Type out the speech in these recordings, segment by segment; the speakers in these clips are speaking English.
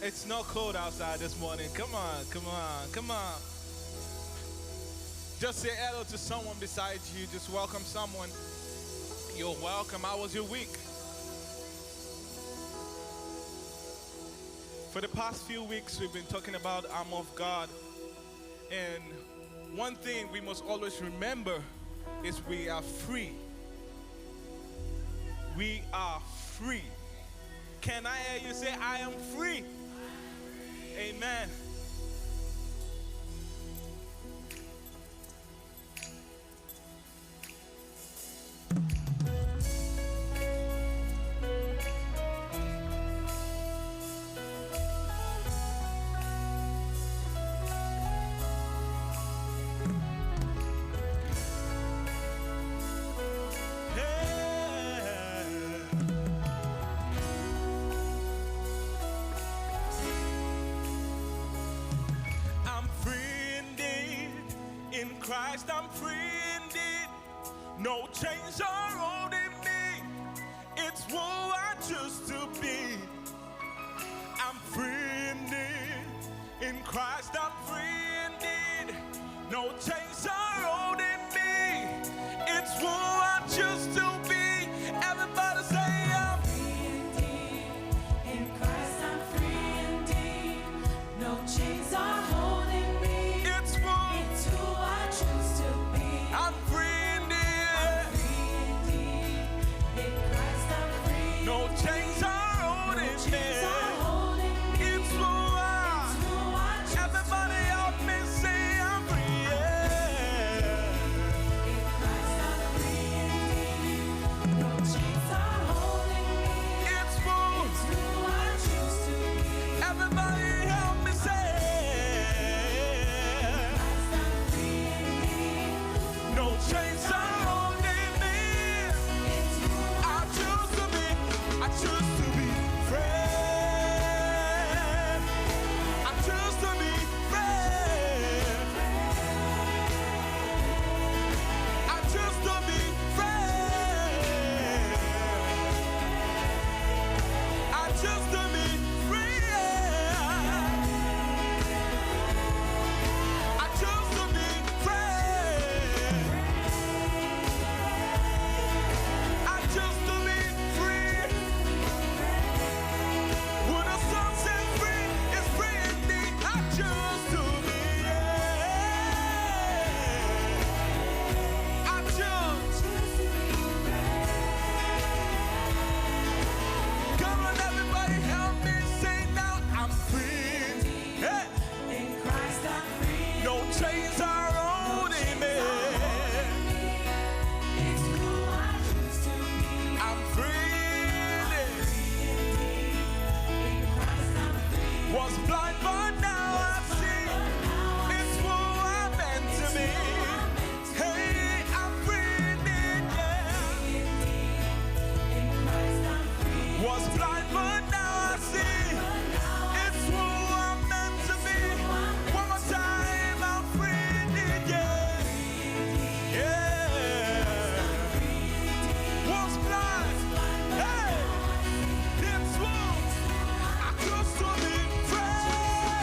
It's not cold outside this morning. Come on, come on, come on. Just say hello to someone beside you. Just welcome someone. You're welcome. How was your week? For the past few weeks, we've been talking about armor of God. And one thing we must always remember is we are free. We are free. Can I hear you say, I am free? Amen. In Christ I'm free indeed. No chains are holding me. It's who I choose to be. I'm free indeed. In Christ I'm free indeed. No chains are holding me. It's who I choose to be. Everybody say I'm free indeed. In Christ I'm free indeed. No chains are holding me. It's who I choose to be. I'm free indeed. I'm free indeed. In Christ I'm free. No chains are holding me. It's who I choose. Everybody help me say I'm free. In Christ I'm free indeed. No chains are holding me. It's who I choose to be. everybody help me say. No chains are holding me. I choose to be free. I choose to be free. I choose to be free. I choose to be free. I choose to be free. I choose to be free. Who the Son set free is free indeed. I choose to be. I choose. Come on, everybody, help me say now. I'm free. Hey. In Christ I'm free. No chains are holding me. It's who I choose to be. I'm free. In Christ I'm free. Was blind, but now I see. It's who I'm meant to be. Hey, I'm free indeed, yeah. In Christ I'm free. Was blind, but now I see. It's who I'm meant to be. One more time, I'm free indeed, yeah. Yeah. Was blind, hey. It's who I choose to be free.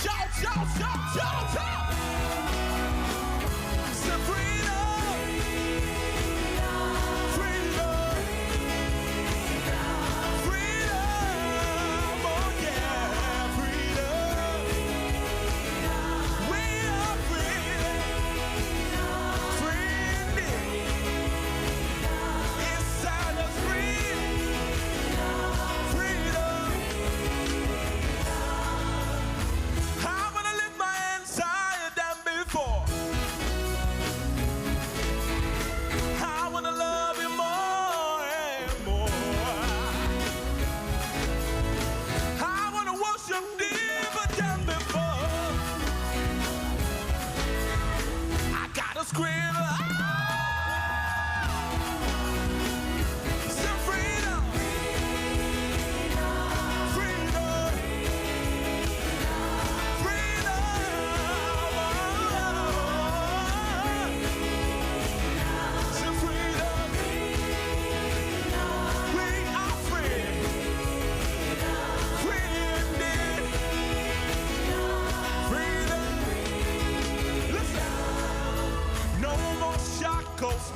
Shout, shout, shout, shout, shout. Say freedom. Freedom. Freedom. Oh yeah, freedom. We are free. Free. Inside us free. Freedom. I wanna lift my hands higher than before. I wanna love you more and more. I wanna worship deeper than before. I gotta scream. Some freedom. Freedom.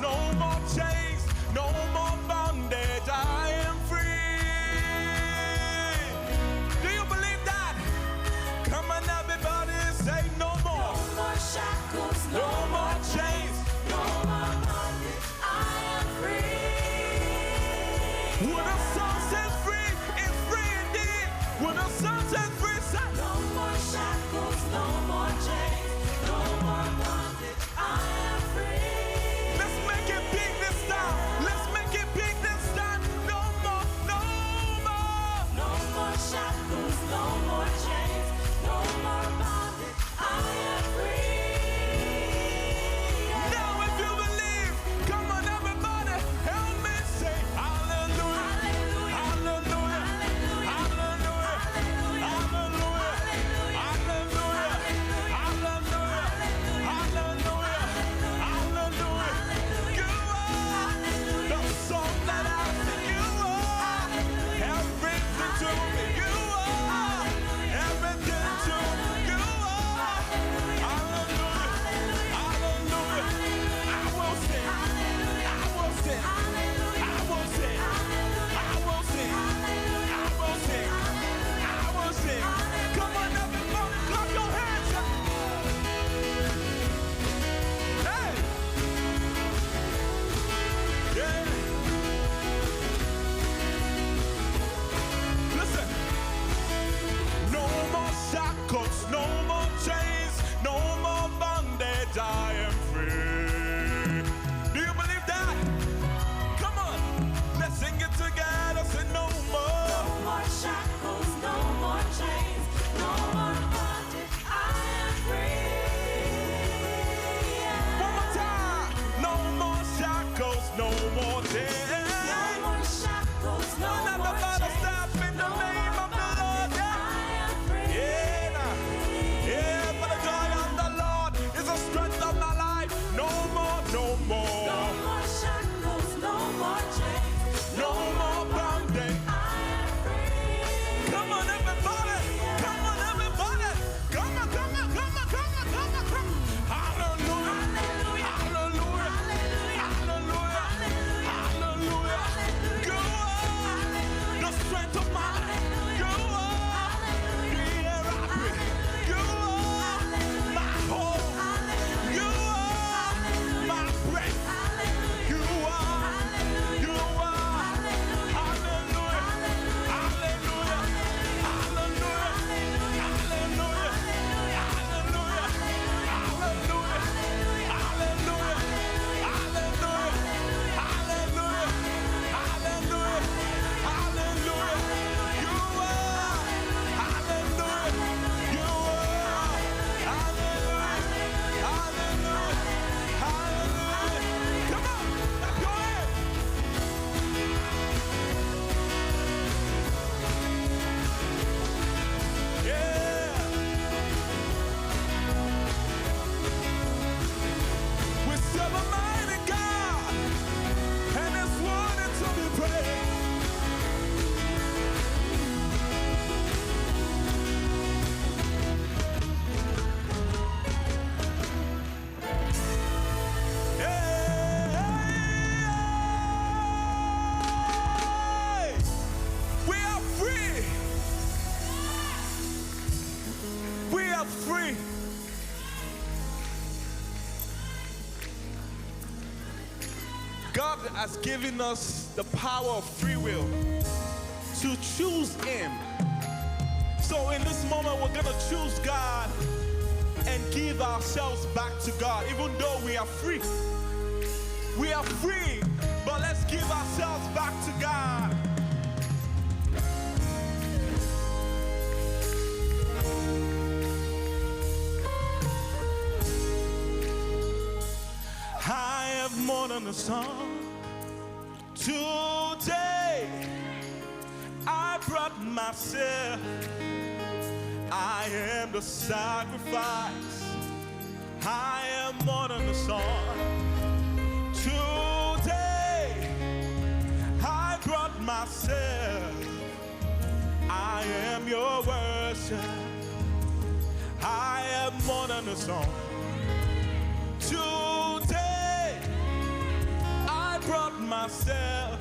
No more chains, no more bondage. I am free. Do you believe that? Come on, everybody, say no more. No more shackles, No more chains. no more bondage. I am free. When the sun sets free, it's free indeed. When the sun sets free, say No more shackles, no more chains, no more bondage. I am free. let's make it big this time. Let's make it big this time. No more, no more. No more shackles, no more chains, no more bondage. I am free. Now if you believe, come on everybody, help me say hallelujah. Hallelujah. Hallelujah. Hallelujah. Hallelujah. Hallelujah. Hallelujah. Hallelujah. free. God has given us the power of free will to choose Him. So in this moment, we're gonna choose God and give ourselves back to God, even though we are free. We are free, but let's give ourselves back to God. I have more than a song. Today, I brought myself. I am the sacrifice. I am more than a song. Today, I brought myself. I am your worship. I am more than a song. Today, I brought myself.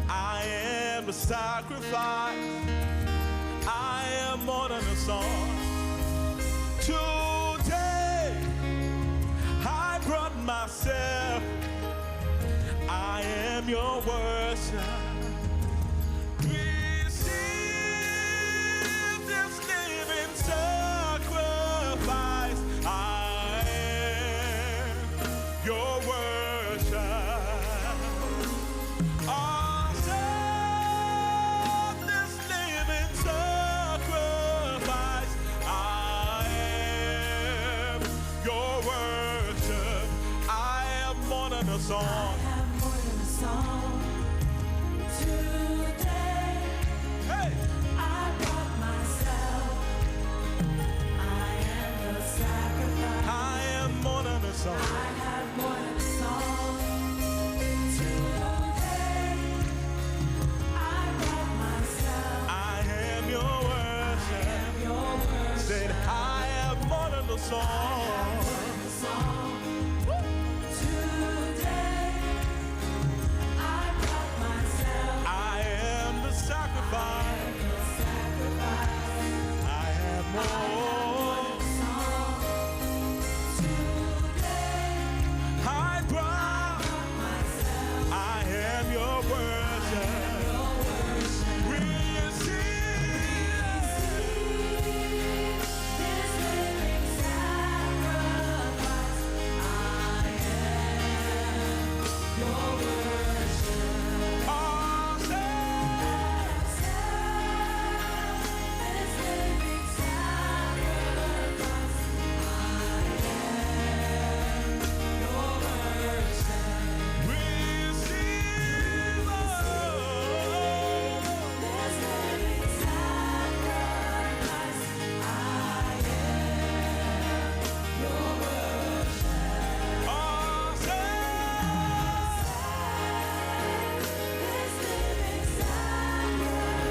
I am the sacrifice. I am more than a song. Today, I brought myself. I am your worship. Receive this living sacrifice. I am your worship. Accept this living sacrifice. I am your worship. I am more than a song. I have more than a song. Today, Hey! I brought myself. I am the sacrifice. I am more than a song. I have more than a song. Today, I brought myself. I am your worship. Your worship. Said I am more than a song. Today, I brought myself. I am the sacrifice. The sacrifice. I am more. Today, I brought. myself. I am your worship. Receive. This living sacrifice. I am your worship. Accept. This living sacrifice. I am your worship. Receive. This living sacrifice. I am your worship. Accept. This living sacrifice.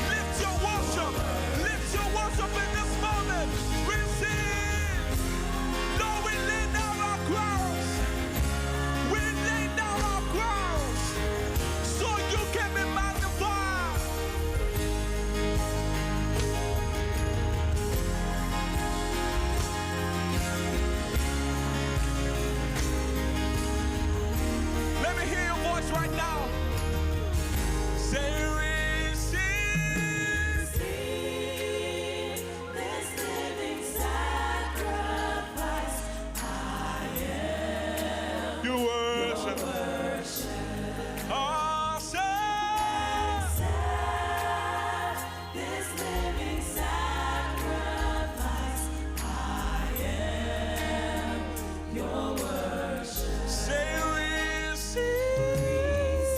Lift your worship. Lift your worship in this moment. Receive. Lord, we lay down our crowns. We lay down our crowns so you can be magnified. Let me hear your voice right now. Say receive. This living sacrifice. I am You worship. Accept. this living sacrifice. I am your worship. Say receive.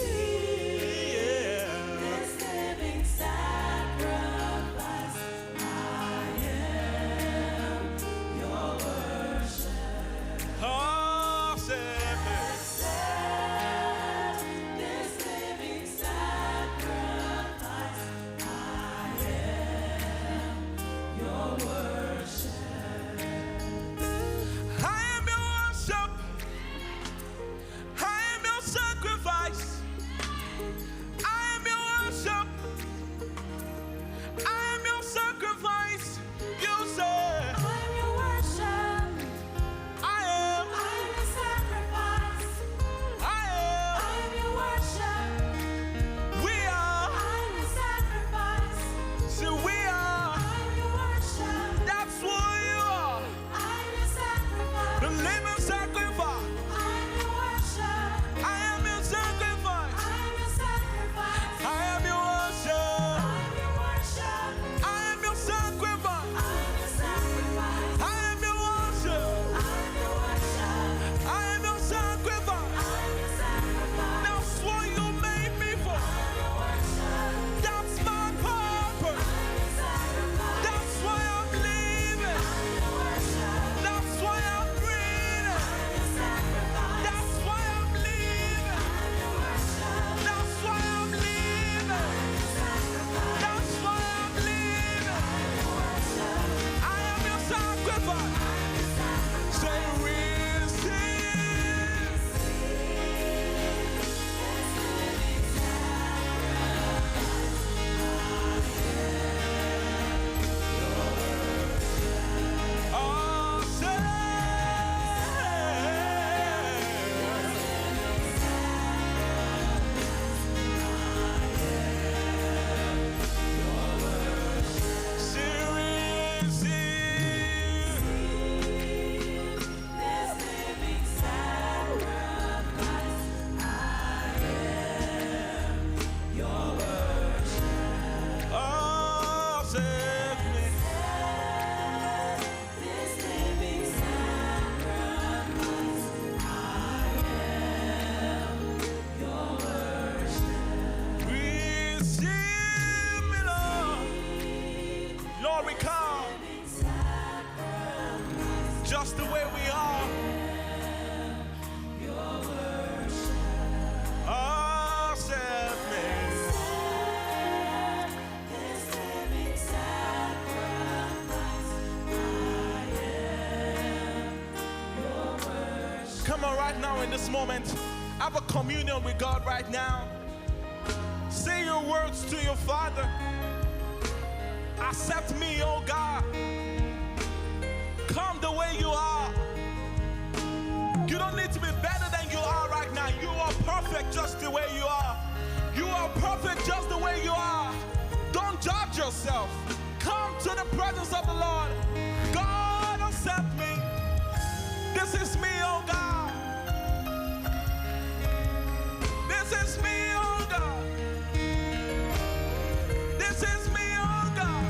sacrifice. Say just the way we are. Accept me. Come on, right now in this moment, have a communion with God right now. Say your words to your Father. Accept me, oh God. Come the way you are. You don't need to be better than you are right now. You are perfect just the way you are. You are perfect just the way you are. Don't judge yourself. Come to the presence of the Lord. God, accept me. This is me, oh God. This is me, oh God. This is me, oh God.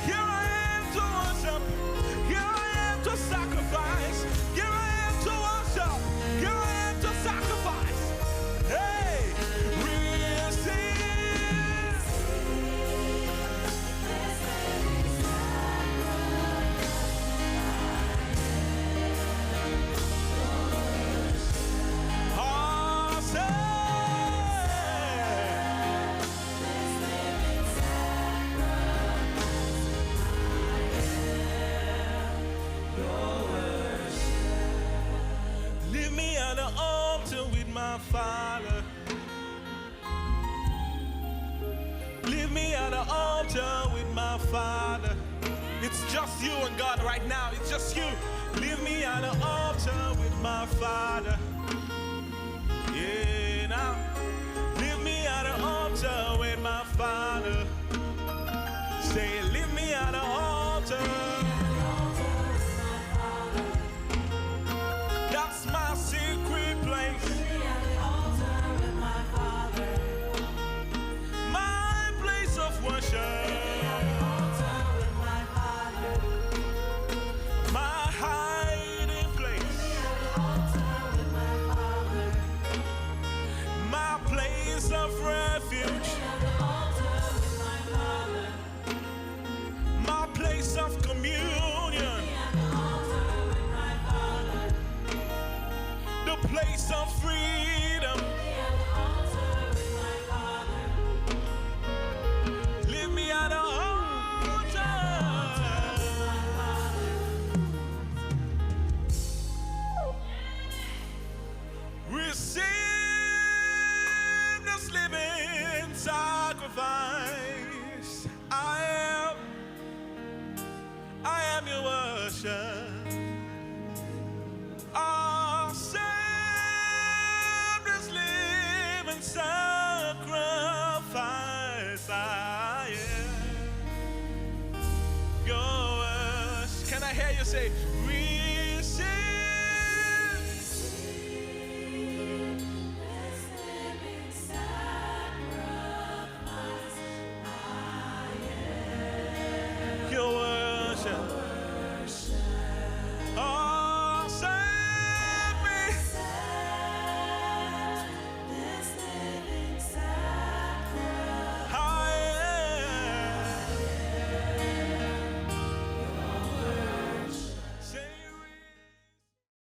Here I am to worship. Here I am to sacrifice. Here I am to worship. Here I am to sacrifice. Hey, receive. Leave me at the altar with my Father. Leave me at the altar with my Father. It's just you and God right now. It's just you. Leave me at the altar with my Father. Yeah, now. Leave me at the altar with my Father. Say, leave me at the altar. That's my secret place. My place of worship. My hiding place. My place of refuge. My place of communion. The place of freedom. Leave me at the altar. Receive this living sacrifice. I am your worship. Accept this living sacrifice. I am your worship. Can I hear you say,